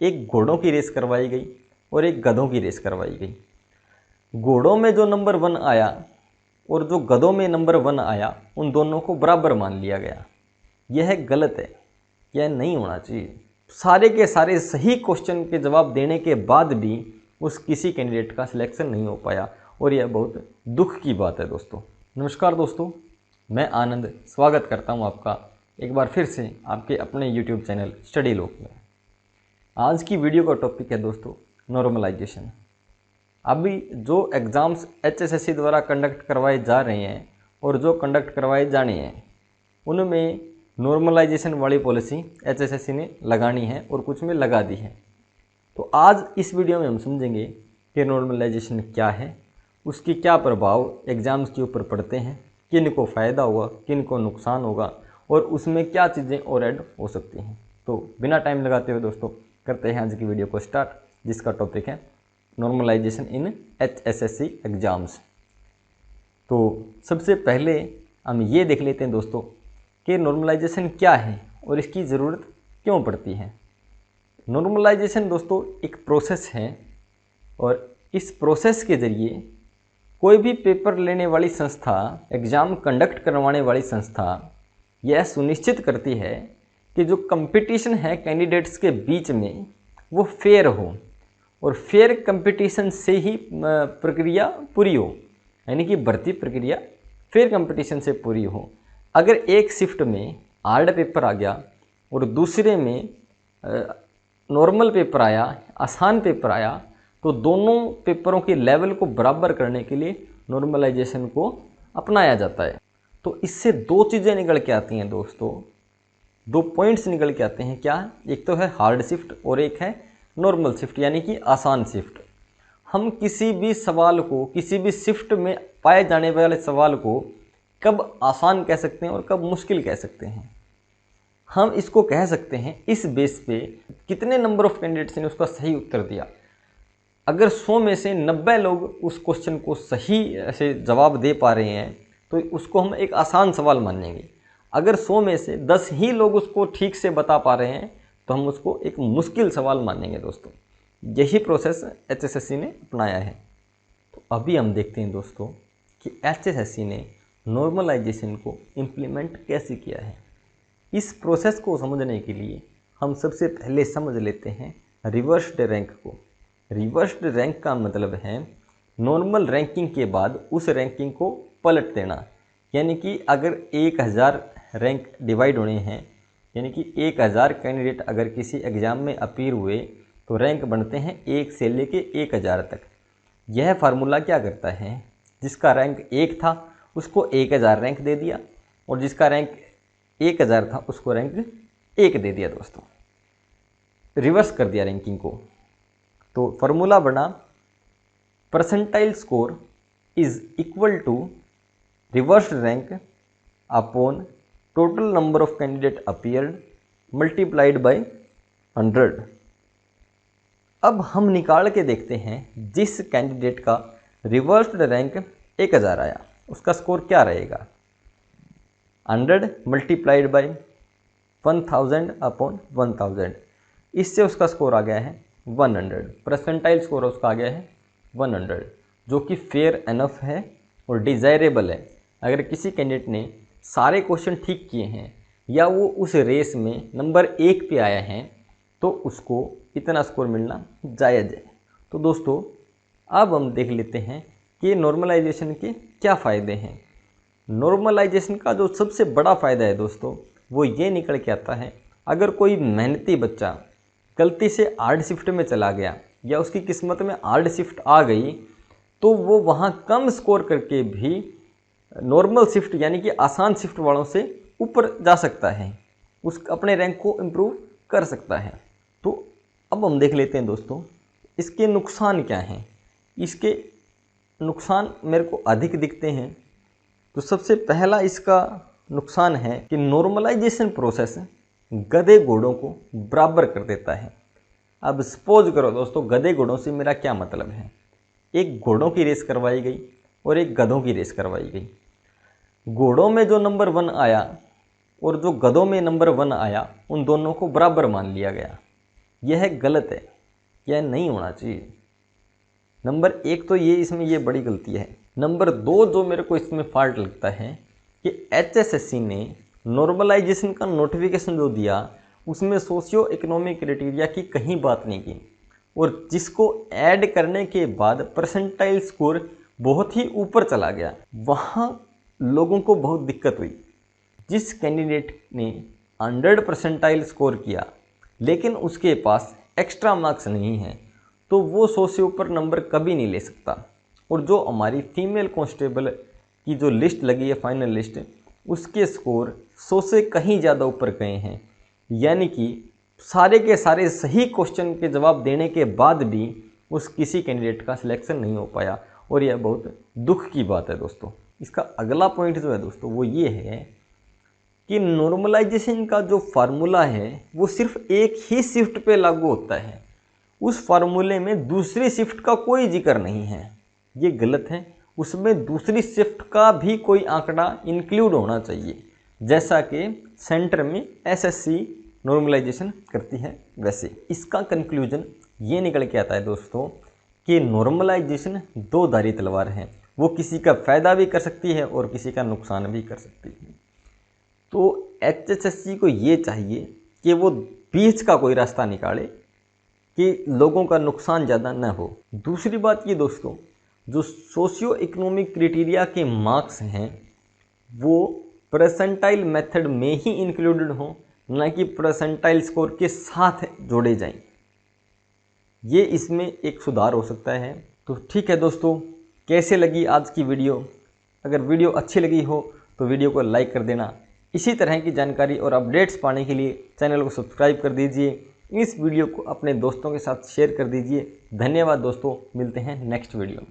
एक घोड़ों की रेस करवाई गई और एक गधों की रेस करवाई गई। घोड़ों में जो नंबर 1 आया और जो गधों में नंबर 1 आया, उन दोनों को बराबर मान लिया गया। यह गलत है, यह नहीं होना चाहिए। सारे के सारे सही क्वेश्चन के जवाब देने के बाद भी उस किसी कैंडिडेट का सिलेक्शन नहीं हो पाया और यह बहुत दुख की बात है दोस्तों। नमस्कार दोस्तों, मैं आनंद स्वागत करता हूं आपका एक बार फिर से आपके अपने YouTube चैनल स्टडी लोक में। आज की वीडियो का टॉपिक है दोस्तों नॉर्मलाइजेशन। अभी जो एग्ज़ाम्स HSSC द्वारा कंडक्ट करवाए जा रहे हैं और जो कंडक्ट करवाए जाने हैं, उनमें नॉर्मलाइजेशन वाली पॉलिसी HSSC ने लगानी है और कुछ में लगा दी है। तो आज इस वीडियो में हम समझेंगे कि नॉर्मलाइजेशन क्या है, उसके क्या प्रभाव एग्ज़ाम्स के ऊपर पड़ते हैं, किन को फ़ायदा होगा, किन को नुकसान होगा और उसमें क्या चीज़ें और ऐड हो सकती हैं। तो बिना टाइम लगाते हुए दोस्तों करते हैं आज की वीडियो को स्टार्ट, जिसका टॉपिक है नॉर्मलाइजेशन इन HSSC एग्ज़ाम्स। तो सबसे पहले हम ये देख लेते हैं दोस्तों कि नॉर्मलाइजेशन क्या है और इसकी ज़रूरत क्यों पड़ती है। नॉर्मलाइजेशन दोस्तों एक प्रोसेस है और इस प्रोसेस के ज़रिए कोई भी पेपर लेने वाली संस्था, एग्ज़ाम कंडक्ट करवाने वाली संस्था यह सुनिश्चित करती है कि जो कंपटीशन है कैंडिडेट्स के बीच में वो फेयर हो और फेयर कंपटीशन से ही प्रक्रिया पूरी हो, यानी कि भर्ती प्रक्रिया फेयर कंपटीशन से पूरी हो। अगर एक शिफ्ट में हार्ड पेपर आ गया और दूसरे में नॉर्मल पेपर आया, आसान पेपर आया, तो दोनों पेपरों के लेवल को बराबर करने के लिए नॉर्मलाइजेशन को अपनाया जाता है। तो इससे दो चीज़ें निकल के आती हैं दोस्तों, दो पॉइंट्स निकल के आते हैं। क्या? एक तो है हार्ड शिफ्ट और एक है नॉर्मल शिफ्ट, यानी कि आसान शिफ्ट। हम किसी भी सवाल को, किसी भी शिफ्ट में पाए जाने वाले सवाल को कब आसान कह सकते हैं और कब मुश्किल कह सकते हैं। हम इसको कह सकते हैं इस बेस पे कितने नंबर ऑफ कैंडिडेट्स ने उसका सही उत्तर दिया। अगर 100 में से 90 लोग उस क्वेश्चन को सही से जवाब दे पा रहे हैं तो उसको हम एक आसान सवाल मानेंगे। अगर 100 में से 10 ही लोग उसको ठीक से बता पा रहे हैं तो हम उसको एक मुश्किल सवाल मानेंगे दोस्तों। यही प्रोसेस HSSC ने अपनाया है। तो अभी हम देखते हैं दोस्तों कि HSSC ने नॉर्मलाइजेशन को इम्प्लीमेंट कैसे किया है। इस प्रोसेस को समझने के लिए हम सबसे पहले समझ लेते हैं रिवर्स्ड रैंक को। रिवर्स्ड रैंक का मतलब है नॉर्मल रैंकिंग के बाद उस रैंकिंग को पलट देना। यानी कि अगर 1000 रैंक डिवाइड होने हैं, यानी कि 1000 कैंडिडेट अगर किसी एग्ज़ाम में अपीयर हुए तो रैंक बनते हैं 1 से लेके 1000 तक। यह फार्मूला क्या करता है, जिसका रैंक 1 था उसको 1000 रैंक दे दिया और जिसका रैंक 1000 था उसको रैंक 1 दे दिया दोस्तों, रिवर्स कर दिया रैंकिंग को। तो फार्मूला बना percentile score is equal to reverse rank upon total number of candidate appeared multiplied by 100। अब हम निकाल के देखते हैं जिस कैंडिडेट का रिवर्स्ड रैंक 1000 आया उसका स्कोर क्या रहेगा। 100 मल्टीप्लाइड बाय 1000 अपॉन 1000, इससे उसका स्कोर आ गया है 100। परसेंटाइल स्कोर उसका आ गया है 100, जो कि फेयर एनफ है और डिज़ायरेबल है। अगर किसी कैंडिडेट ने सारे क्वेश्चन ठीक किए हैं या वो उस रेस में नंबर 1 पे आया है तो उसको इतना स्कोर मिलना जायज़ है। तो दोस्तों अब हम देख लेते हैं कि नॉर्मलाइजेशन के क्या फ़ायदे हैं। नॉर्मलाइजेशन का जो सबसे बड़ा फ़ायदा है दोस्तों वो ये निकल के आता है, अगर कोई मेहनती बच्चा गलती से हार्ड शिफ्ट में चला गया या उसकी किस्मत में हार्ड शिफ्ट आ गई तो वो वहाँ कम स्कोर करके भी नॉर्मल शिफ्ट यानी कि आसान शिफ्ट वालों से ऊपर जा सकता है, उस अपने रैंक को इम्प्रूव कर सकता है। तो अब हम देख लेते हैं दोस्तों इसके नुकसान क्या हैं। इसके नुकसान मेरे को अधिक दिखते हैं। तो सबसे पहला इसका नुकसान है कि नॉर्मलाइजेशन प्रोसेस गधे घोड़ों को बराबर कर देता है। अब सपोज करो दोस्तों, गधे घोड़ों से मेरा क्या मतलब है। एक घोड़ों की रेस करवाई गई और एक गधों की रेस करवाई गई। घोड़ों में जो नंबर 1 आया और जो गधों में नंबर 1 आया उन दोनों को बराबर मान लिया गया। यह गलत है, यह नहीं होना चाहिए। नंबर 1 तो ये इसमें ये बड़ी गलती है। नंबर 2 जो मेरे को इसमें फॉल्ट लगता है कि HSSC ने नॉर्मलाइजेशन का नोटिफिकेशन जो दिया उसमें सोशियो इकोनॉमिक क्राइटेरिया की कहीं बात नहीं की, और जिसको ऐड करने के बाद परसेंटाइल स्कोर बहुत ही ऊपर चला गया। वहाँ लोगों को बहुत दिक्कत हुई। जिस कैंडिडेट ने 100 परसेंटाइल स्कोर किया लेकिन उसके पास एक्स्ट्रा मार्क्स नहीं हैं, तो वो 100 से ऊपर नंबर कभी नहीं ले सकता। और जो हमारी फीमेल कांस्टेबल की जो लिस्ट लगी है, फाइनल लिस्ट, उसके स्कोर 100 से कहीं ज़्यादा ऊपर गए हैं। यानी कि सारे के सारे सही क्वेश्चन के जवाब देने के बाद भी उस किसी कैंडिडेट का सिलेक्शन नहीं हो पाया, और यह बहुत दुख की बात है दोस्तों। इसका अगला पॉइंट जो है दोस्तों वो ये है कि नॉर्मलाइजेशन का जो फार्मूला है वो सिर्फ एक ही शिफ्ट पे लागू होता है। उस फार्मूले में दूसरी शिफ्ट का कोई जिक्र नहीं है, ये गलत है। उसमें दूसरी शिफ्ट का भी कोई आंकड़ा इंक्लूड होना चाहिए, जैसा कि सेंटर में SSC नॉर्मलाइजेशन करती है वैसे। इसका कंक्लूजन ये निकल के आता है दोस्तों कि नॉर्मलाइजेशन दो धारी तलवार है, वो किसी का फ़ायदा भी कर सकती है और किसी का नुकसान भी कर सकती है। तो HSSC को ये चाहिए कि वो बीच का कोई रास्ता निकाले कि लोगों का नुकसान ज़्यादा न हो। दूसरी बात ये दोस्तों, जो सोशियो इकोनॉमिक क्राइटेरिया के मार्क्स हैं वो परसेंटाइल मेथड में ही इंक्लूडेड हों, ना कि परसेंटाइल स्कोर के साथ जोड़े जाएं। ये इसमें एक सुधार हो सकता है। तो ठीक है दोस्तों, कैसे लगी आज की वीडियो? अगर वीडियो अच्छी लगी हो तो वीडियो को लाइक कर देना। इसी तरह की जानकारी और अपडेट्स पाने के लिए चैनल को सब्सक्राइब कर दीजिए। इस वीडियो को अपने दोस्तों के साथ शेयर कर दीजिए। धन्यवाद दोस्तों, मिलते हैं नेक्स्ट वीडियो में।